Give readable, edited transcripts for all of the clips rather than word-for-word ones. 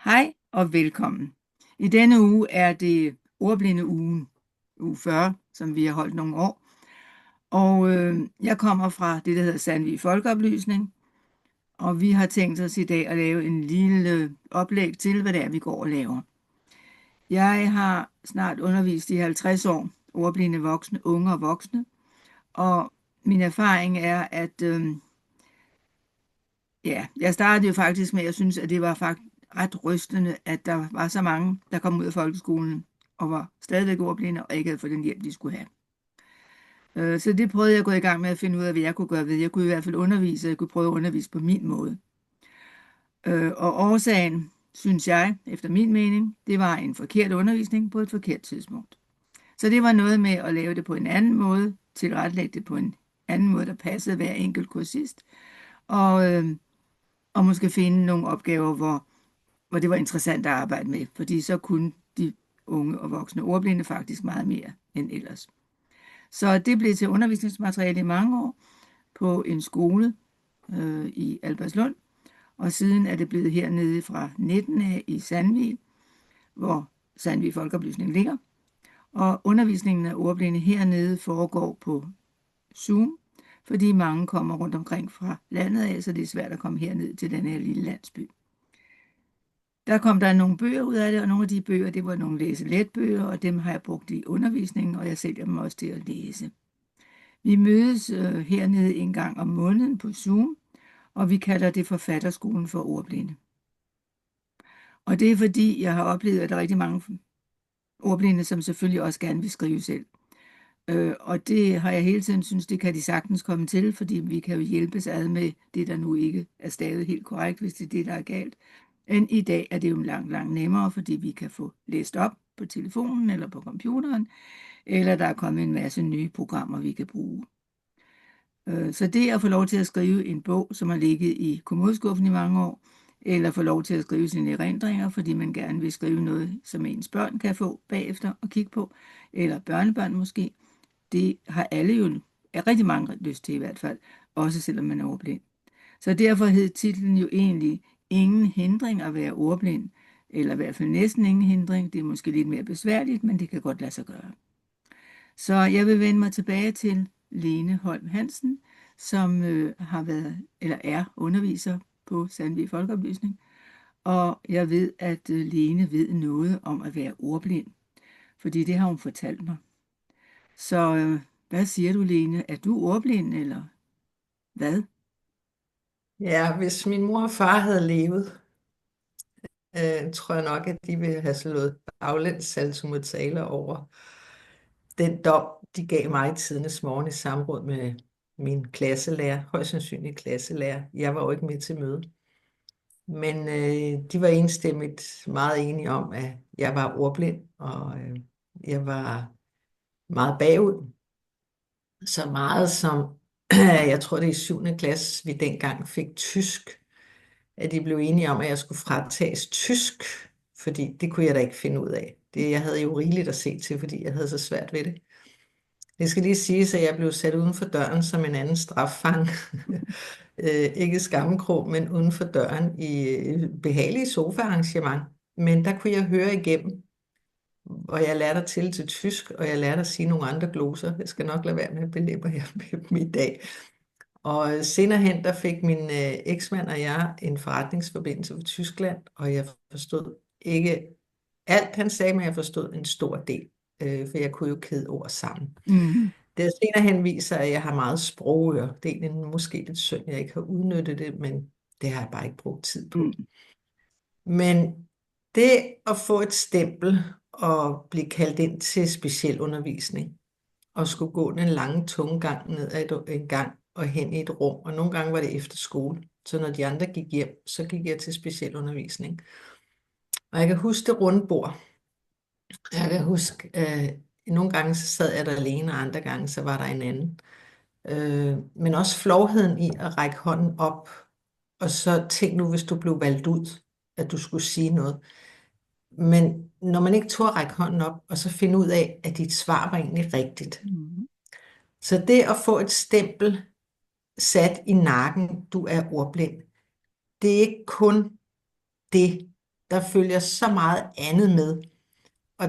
Hej og velkommen. I denne uge er det ordblinde ugen, uge 40, som vi har holdt nogle år. Og jeg kommer fra det, der hedder Sandvig Folkeoplysning, og vi har tænkt os i dag at lave en lille oplæg til, hvad det er, vi går og laver. Jeg har snart undervist i 50 år ordblinde voksne, unge og voksne, og min erfaring er, at jeg startede jo faktisk med, at jeg synes, at det var faktisk ret rystende, at der var så mange, der kom ud af folkeskolen og var stadigvæk ordblinde og ikke havde fået den hjælp, de skulle have. Så det prøvede jeg at gå i gang med at finde ud af, hvad jeg kunne gøre ved. Jeg kunne i hvert fald undervise, og jeg kunne prøve at undervise på min måde. Og årsagen, synes jeg, efter min mening, det var en forkert undervisning på et forkert tidspunkt. Så det var noget med at lave det på en anden måde, tilrettelægge det på en anden måde, der passede hver enkelt kursist, og måske finde nogle opgaver, hvor det var interessant at arbejde med, fordi så kunne de unge og voksne ordblinde faktisk meget mere end ellers. Så det blev til undervisningsmateriale i mange år på en skole i Albertslund, og siden er det blevet hernede fra 19 af i Sandvig, hvor Sandvig Folkeoplysning ligger. Og undervisningen af ordblinde hernede foregår på Zoom, fordi mange kommer rundt omkring fra landet af, så det er svært at komme herned til den her lille landsby. Der kom der nogle bøger ud af det, og nogle af de bøger, det var nogle læse-let-bøger, og dem har jeg brugt i undervisningen, og jeg sælger dem også til at læse. Vi mødes hernede en gang om måneden på Zoom, og vi kalder det Forfatterskolen for ordblinde. Og det er fordi, jeg har oplevet, at der er rigtig mange ordblinde, som selvfølgelig også gerne vil skrive selv. Og det har jeg hele tiden synes, det kan de sagtens komme til, fordi vi kan jo hjælpes ad med det, der nu ikke er stadig helt korrekt, hvis det er det, der er galt. Men i dag er det jo langt nemmere, fordi vi kan få læst op på telefonen eller på computeren, eller der er kommet en masse nye programmer, vi kan bruge. Så det at få lov til at skrive en bog, som har ligget i kommodeskuffen i mange år, eller få lov til at skrive sine erindringer, fordi man gerne vil skrive noget, som ens børn kan få bagefter og kigge på, eller børnebørn måske, det har alle jo, er rigtig mange lyst til i hvert fald, også selvom man er ordblind. Så derfor hed titlen jo egentlig Ingen hindring at være ordblind, eller i hvert fald næsten ingen hindring. Det er måske lidt mere besværligt, men det kan godt lade sig gøre. Så jeg vil vende mig tilbage til Lene Holm Hansen, som har været eller er underviser på Sandvig Folkeoplysning. Og jeg ved, at Lene ved noget om at være ordblind, fordi det har hun fortalt mig. Så hvad siger du, Lene? Er du ordblind, eller hvad? Ja, hvis min mor og far havde levet, tror jeg nok, at de ville have slået baglæns saltomortaler over den dom, de gav mig i tidernes morgen i samråd med min klasselærer, højst sandsynlig klasselærer. Jeg var jo ikke med til mødet. Men de var enstemmigt meget enige om, at jeg var ordblind, og jeg var meget bagud. Så meget som, jeg tror det er i 7. klasse, vi dengang fik tysk, at de blev enige om, at jeg skulle fratages tysk, fordi det kunne jeg da ikke finde ud af. Jeg havde jo rigeligt at se til, fordi jeg havde så svært ved det. Det skal lige siges, at jeg blev sat uden for døren som en anden straffang. Ikke skammekrog, men uden for døren i behagelige sofaarrangement. Men der kunne jeg høre igennem, og jeg lærte til tysk, og jeg lærte at sige nogle andre gloser. Jeg skal nok lade være med at belemre jer med dem i dag. Og senere hen, der fik min eksmand og jeg en forretningsforbindelse for Tyskland, og jeg forstod ikke alt, han sagde, men jeg forstod en stor del, for jeg kunne jo kæde ord sammen. Mm. Det har senere hen viser, at jeg har meget sprogøre. Det er egentlig måske lidt synd, jeg ikke har udnyttet det, men det har jeg bare ikke brugt tid på. Mm. Men det at få et stempel og blive kaldt ind til specialundervisning, og skulle gå den lange tunge gang ned ad en gang og hen i et rum, og nogle gange var det efter skole. Så når de andre gik hjem, så gik jeg til specialundervisning. Og jeg kan huske det runde bord. Jeg kan huske, nogle gange så sad jeg der alene, og andre gange så var der en anden. Men også flovheden i at række hånden op, og så tænk nu, hvis du blev valgt ud, at du skulle sige noget. Men når man ikke turde række hånden op, og så finde ud af, at dit svar var egentlig rigtigt. Mm. Så det at få et stempel sat i nakken, du er ordblind, det er ikke kun det, der følger så meget andet med. Og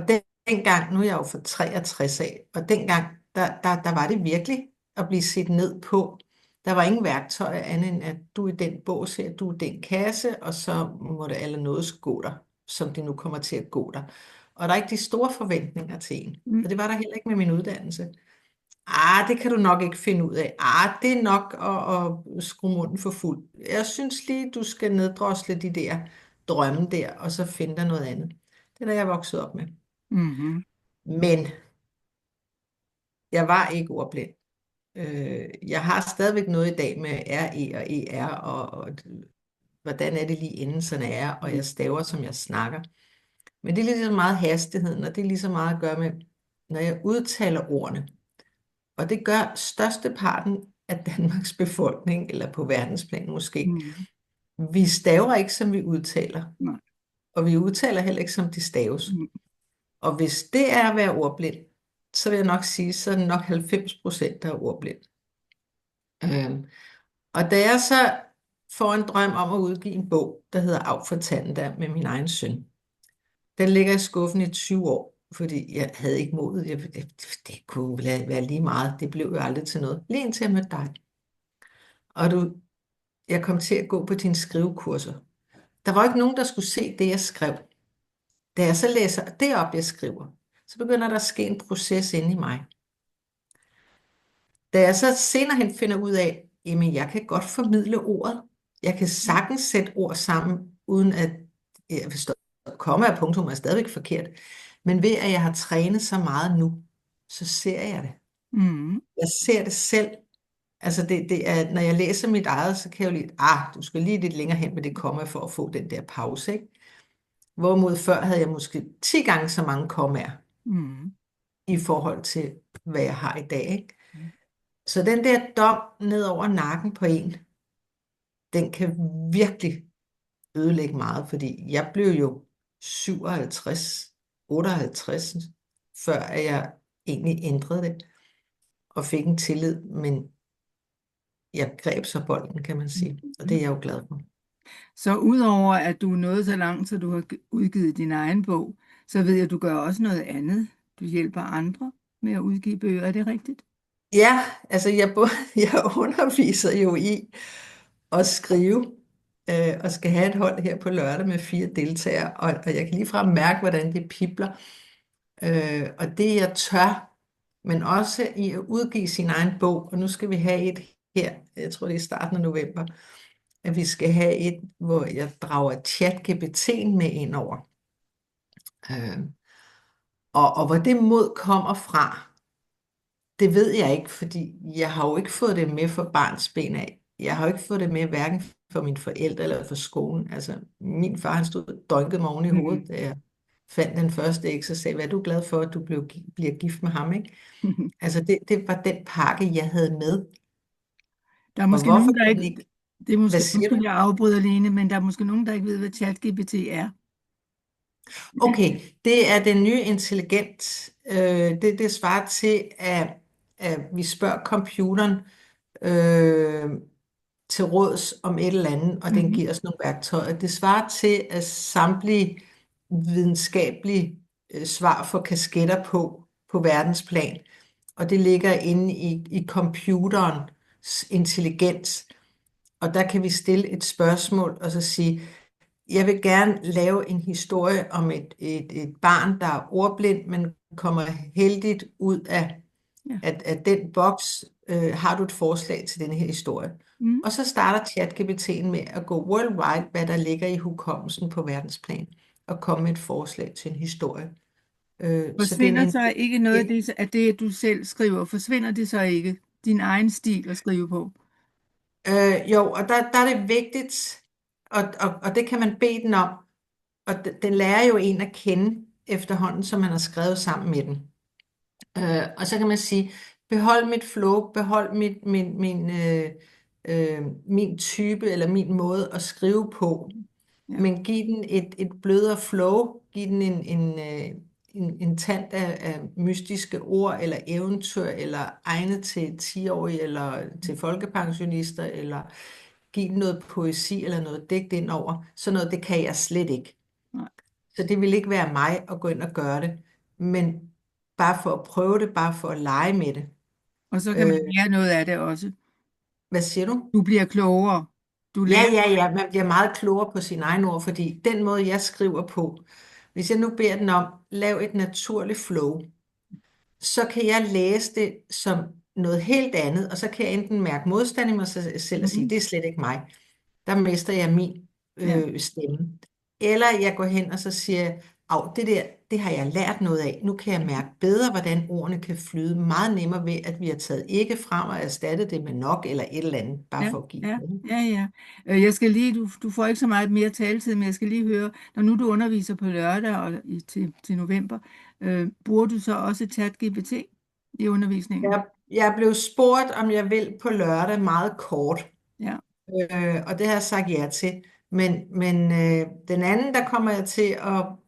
dengang, nu er jeg jo fra 63 af, og dengang, der var det virkelig at blive set ned på. Der var ingen værktøjer andet end, at du er i den bås her, du er i den kasse, og så må det alle noget gå dig, som det nu kommer til at gå dig. Og der er ikke de store forventninger til en. Mm. Og det var der heller ikke med min uddannelse. Det kan du nok ikke finde ud af. Det er nok at skrue munden for fuld. Jeg synes lige, du skal neddrosle de der drømme der, og så finde dig noget andet. Det er der, jeg voksede op med. Mhm. Men jeg var ikke ordblind. Jeg har stadigvæk noget i dag med RE og ER, og hvordan er det lige endelserne er, og jeg staver, som jeg snakker. Men det er lige så meget hastigheden, og det er lige så meget at gøre med, når jeg udtaler ordene. Og det gør størsteparten af Danmarks befolkning, eller på verdensplan måske. Mhm. Vi staver ikke, som vi udtaler. Nej. Og vi udtaler heller ikke, som de staves. Mm. Og hvis det er at være ordblind, så vil jeg nok sige, så er det nok 90%, der er ordblind. Og da jeg så får en drøm om at udgive en bog, der hedder Av for Tanda med min egen søn. Den ligger i skuffen i 20 år, fordi jeg havde ikke modet. Det kunne være lige meget. Det blev jo aldrig til noget. Lige indtil jeg mødte dig. Og jeg kom til at gå på dine skrivekurser. Der var ikke nogen, der skulle se det, jeg skrev. Da jeg så læser det op, jeg skriver, så begynder der at ske en proces inde i mig. Da jeg så senere hen finder ud af, jamen jeg kan godt formidle ordet. Jeg kan sagtens sætte ord sammen, uden at jeg forstår, komma og punktum er stadigvæk forkert. Men ved at jeg har trænet så meget nu, så ser jeg det. Mm. Jeg ser det selv. Altså det er, når jeg læser mit eget, så kan jeg jo lige, du skal lige lidt længere hen med det komma for at få den der pause, ikke? Hvorimod før havde jeg måske 10 gange så mange kommaer Mm. i forhold til, hvad jeg har i dag, ikke? Mm. Så den der dom ned over nakken på en, den kan virkelig ødelægge meget, fordi jeg blev jo 57, 58, før at jeg egentlig ændrede det og fik en tillid, men jeg greb så bolden, kan man sige, og det er jeg jo glad for. Så udover at du er nået så langt, så du har udgivet din egen bog, så ved jeg, at du gør også noget andet. Du hjælper andre med at udgive bøger, er det rigtigt? Ja, altså jeg underviser jo i at skrive, og skal have et hold her på lørdag med 4 deltagere, og jeg kan ligefrem mærke, hvordan det pibler. Og det jeg tør, men også i at udgive sin egen bog, og nu skal vi have et her, jeg tror det er i starten af november, at vi skal have et, hvor jeg drager ChatGPT'en med ind over. Øh, og hvor det mod kommer fra, det ved jeg ikke, fordi jeg har jo ikke fået det med for barns ben af. Jeg har jo ikke fået det med hverken for mine forældre eller for skolen. Altså, min far han stod og dynkede mig oven i hovedet, da jeg fandt den første eks og sagde, hvad er du glad for, at du bliver gift med ham, ikke? Altså, det var den pakke, jeg havde med. Der er Og måske hvorfor nogen, der kan ikke, den ikke... det er Hvad måske, siger undskyld, du? jeg afbryder Lene, men der er måske nogen, der ikke ved, hvad ChatGPT er. Okay, det er den nye intelligens. Det svarer til, at vi spørger computeren til råds om et eller andet, og den Mhm. giver os nogle værktøjer. Det svarer til, at samtlige videnskabelige svar for kasketter på verdensplan, og det ligger inde i computerens intelligens. Og der kan vi stille et spørgsmål og så sige, jeg vil gerne lave en historie om et barn, der er ordblind, men kommer heldigt ud af, Ja. af den boks. Har du et forslag til denne her historie? Mm. Og så starter ChatGPT'en med at gå worldwide, hvad der ligger i hukommelsen på verdensplan, og komme med et forslag til en historie. Så det er Forsvinder en så ikke noget af det, du selv skriver? Forsvinder det så ikke? Din egen stil at skrive på? jo, og der er det vigtigt, og det kan man bede den om, og den lærer jo en at kende efterhånden, som man har skrevet sammen med den. Og så kan man sige, behold mit flow, behold min type eller min måde at skrive på, Ja. men giv den et blødere flow, giv den en tand af mystiske ord eller eventyr, eller egnet til 10-årige eller til folkepensionister, eller giv den noget poesi eller noget digt ind over. Sådan noget, det kan jeg slet ikke. Nej. Så det ville ikke være mig at gå ind og gøre det, men bare for at prøve det, bare for at lege med det. Og så kan Øh, man lære noget af det også. hvad siger du? Du bliver klogere. Du Ja, lærer. ja, ja, man bliver meget klogere på sin egen ord, fordi den måde, jeg skriver på, hvis jeg nu beder den om, lav et naturligt flow, så kan jeg læse det som noget helt andet, og så kan jeg enten mærke modstand i mig selv og sige, Mhm. det er slet ikke mig. Der mister jeg min Ja, stemme. Eller jeg går hen og så siger, af det der, det har jeg lært noget af. Nu kan jeg mærke bedre, hvordan ordene kan flyde meget nemmere ved, at vi har taget ikke frem og erstattet det med nok eller et eller andet, bare ja, for at give ja, noget. ja, ja. Jeg skal lige, du får ikke så meget mere taletid, men jeg skal lige høre, når nu du underviser på lørdag og til november, bruger du så også ChatGPT i undervisningen? Jeg blev spurgt, om jeg vil på lørdag meget kort. Ja, Og det har jeg sagt ja til. Men den anden, der kommer jeg til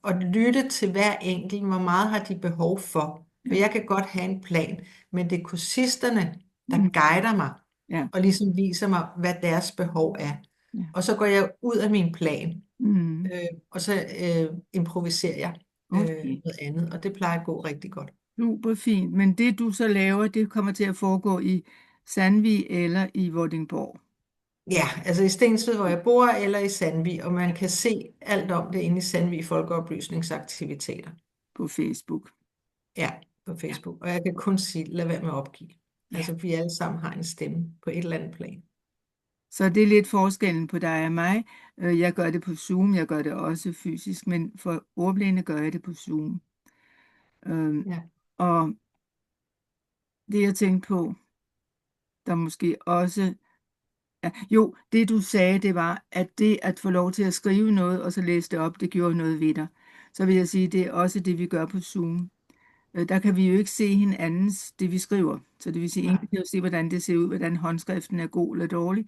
at lytte til hver enkelt, hvor meget har de behov for. For ja, jeg kan godt have en plan, men det er kursisterne, der mm, guider mig ja, og ligesom viser mig, hvad deres behov er. ja. Og så går jeg ud af min plan, Mm, og så improviserer jeg okay, noget andet, og det plejer at gå rigtig godt. super fint. Men det du så laver, det kommer til at foregå i Sandvig eller i Vordingborg Ja, altså i Stensved, hvor jeg bor, eller i Sandvig, og man kan se alt om det inde i Sandvig Folkeoplysningsaktiviteter. på Facebook. Ja, på Ja, Facebook. Og jeg kan kun sige, lad være med at opgive. ja. Altså, vi alle sammen har en stemme på et eller andet plan. Så det er lidt forskellen på dig og mig. Jeg gør det på Zoom, jeg gør det også fysisk, men for ordblinde gør jeg det på Zoom. Øhm, Ja, og det jeg tænkte på, der måske også... Ja, jo, det du sagde, det var, at det at få lov til at skrive noget, og så læse det op, det gjorde noget ved dig. Så vil jeg sige, det er også det, vi gør på Zoom. Der kan vi jo ikke se hinandens, det vi skriver. Så det vil sige, ingen nej. kan jo se, hvordan det ser ud, hvordan håndskriften er god eller dårlig.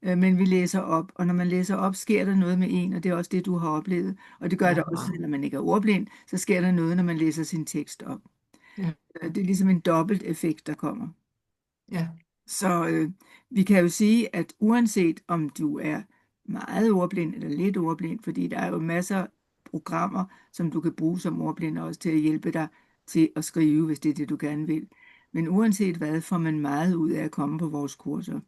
Men vi læser op, og når man læser op, sker der noget med en, og det er også det, du har oplevet. Og det gør Ja, der også, meget. når man ikke er ordblind, så sker der noget, når man læser sin tekst op. Ja, Det er ligesom en dobbelt effekt, der kommer. ja, Så vi kan jo sige, at uanset om du er meget ordblind eller lidt ordblind, fordi der er jo masser af programmer, som du kan bruge som ordblind også til at hjælpe dig til at skrive, hvis det er det, du gerne vil. Men uanset hvad, får man meget ud af at komme på vores kurser.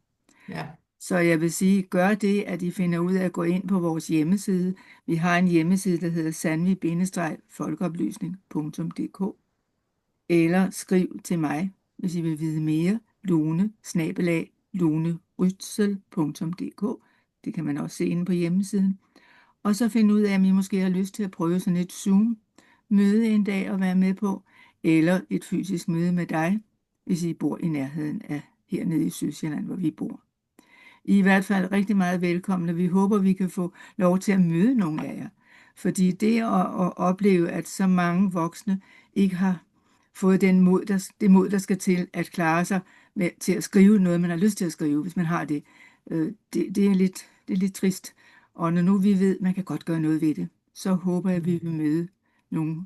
ja, Så jeg vil sige, gør det, at I finder ud af at gå ind på vores hjemmeside. Vi har en hjemmeside, der hedder sandvig-folkeoplysning.dk, eller skriv til mig, hvis I vil vide mere, lone@lunerytzel.dk. Det kan man også se inde på hjemmesiden. Og så finde ud af, om I måske har lyst til at prøve sådan et Zoom-møde en dag og være med på, eller et fysisk møde med dig, hvis I bor i nærheden af hernede i Sydsjælland, hvor vi bor. I er i hvert fald rigtig meget velkomne. Vi håber, vi kan få lov til at møde nogle af jer. Fordi det at opleve, at så mange voksne ikke har fået det mod, der skal til at klare sig til at skrive noget, man har lyst til at skrive, hvis man har det, det er lidt trist. Og når nu vi ved, at man kan godt gøre noget ved det, så håber jeg, at vi vil møde nogle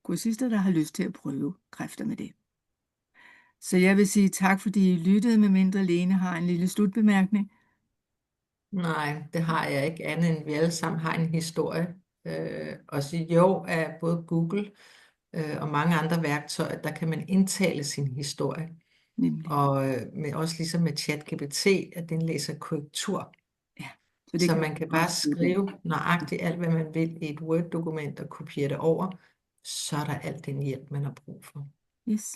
kursister, der har lyst til at prøve kræfter med det. Så jeg vil sige tak, fordi I lyttede, med mindre Lene har en lille slutbemærkning. nej, det har jeg ikke andet end vi alle sammen har en historie. Og så jo, af både Google og mange andre værktøjer, der kan man indtale sin historie. Nemlig. Og også ligesom med ChatGPT, at den læser korrektur. Ja, så det Så kan man kan man bare også bruge den. skrive nøjagtigt alt, hvad man vil i et Word-dokument og kopiere det over. Så er der alt den hjælp, man har brug for. Yes.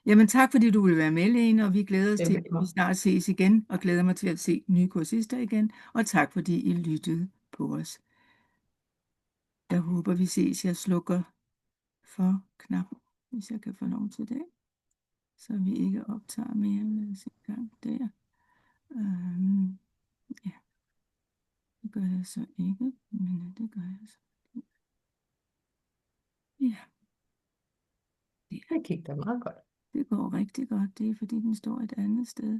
Jamen tak, fordi du vil være med, Lene, og vi glæder os til, at vi Velbekomme. snart ses igen, og glæder mig til at se nye kursister igen. Og tak, fordi I lyttede på os. Jeg håber, vi ses. Jeg slukker for knappen, hvis jeg kan få lov til det, så vi ikke optager mere. Lad os se en gang der. Ja, det gør jeg så ikke, men det gør jeg så. Ja, Det gik da meget godt. det går rigtig godt. Det er, fordi den står et andet sted.